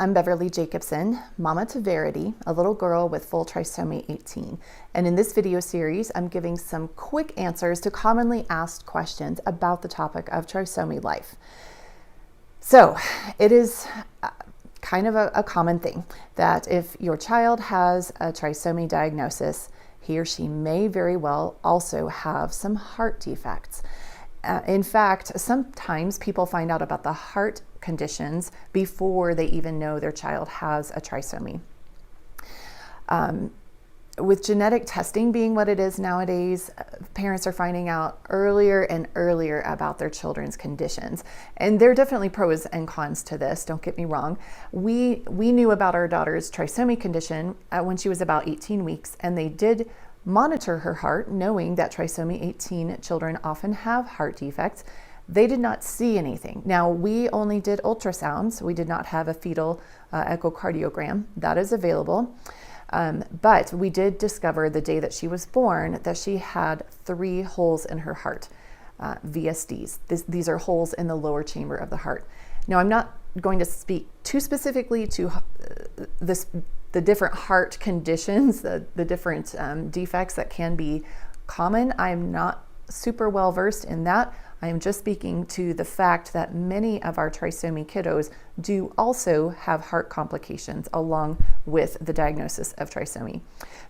I'm Beverly Jacobson, mama to Verity, a little girl with full trisomy 18. And in this video series, I'm giving some quick answers to commonly asked questions about the topic of trisomy life. So it is kind of a common thing that if your child has a trisomy diagnosis, he or she may very well also have some heart defects. In fact, sometimes people find out about the heart conditions before they even know their child has a trisomy. With genetic testing being what it is nowadays, parents are finding out earlier and earlier about their children's conditions. And there are definitely pros and cons to this, don't get me wrong. We knew about our daughter's trisomy condition when she was about 18 weeks, and they did monitor her heart, knowing that trisomy 18 children often have heart defects. They did not see anything. Now, we only did ultrasounds. We did not have a fetal echocardiogram. That is available. But we did discover the day that she was born that she had 3 holes in her heart, VSDs. These are holes in the lower chamber of the heart. Now, I'm not going to speak too specifically to the different heart conditions, the different defects that can be common. I'm not super well versed in that. I am just speaking to the fact that many of our trisomy kiddos do also have heart complications along with the diagnosis of trisomy.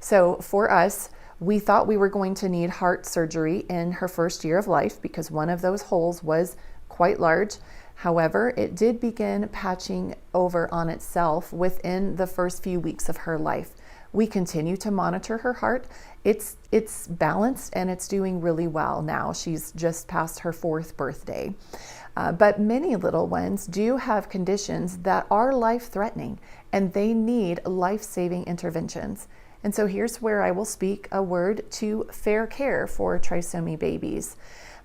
So for us, we thought we were going to need heart surgery in her first year of life because one of those holes was quite large. However, it did begin patching over on itself within the first few weeks of her life. We continue to monitor her heart. It's balanced and it's doing really well now. She's just past her 4th birthday. But many little ones do have conditions that are life-threatening and they need life-saving interventions. And so here's where I will speak a word to fair care for trisomy babies.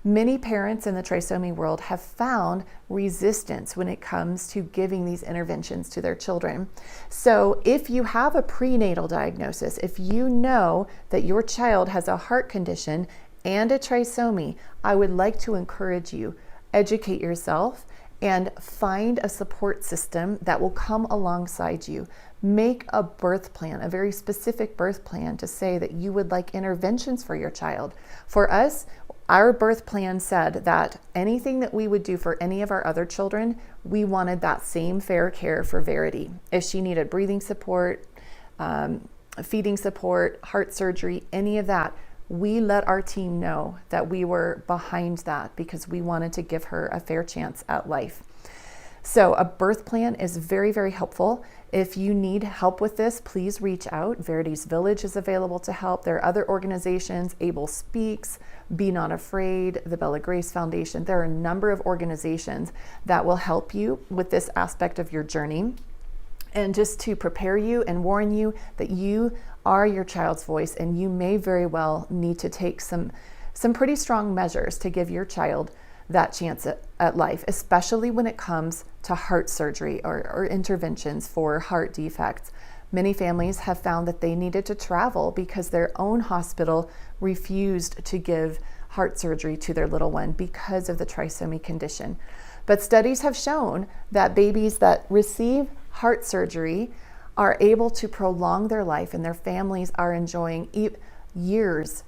Many parents in the trisomy world have found resistance when it comes to giving these interventions to their children. So if you have a prenatal diagnosis, if you know that your child has a heart condition and a trisomy, I would like to encourage you, educate yourself and find a support system that will come alongside you. Make a birth plan, a very specific birth plan to say that you would like interventions for your child. For us, our birth plan said that anything that we would do for any of our other children, we wanted that same fair care for Verity. If she needed breathing support, feeding support, heart surgery, any of that, we let our team know that we were behind that because we wanted to give her a fair chance at life. So a birth plan is very, very helpful. If you need help with this, please reach out. Verity's Village is available to help. There are other organizations, Able Speaks, Be Not Afraid, the Bella Grace Foundation. There are a number of organizations that will help you with this aspect of your journey. And just to prepare you and warn you that you are your child's voice and you may very well need to take some pretty strong measures to give your child that chance at life, especially when it comes to heart surgery or interventions for heart defects. Many families have found that they needed to travel because their own hospital refused to give heart surgery to their little one because of the trisomy condition. But studies have shown that babies that receive heart surgery are able to prolong their life and their families are enjoying years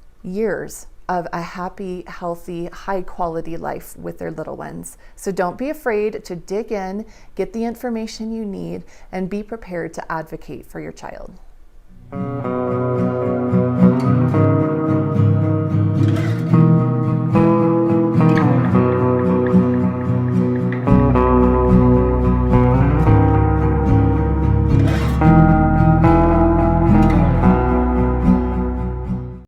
of a happy, healthy, high-quality life with their little ones. So don't be afraid to dig in, get the information you need, and be prepared to advocate for your child.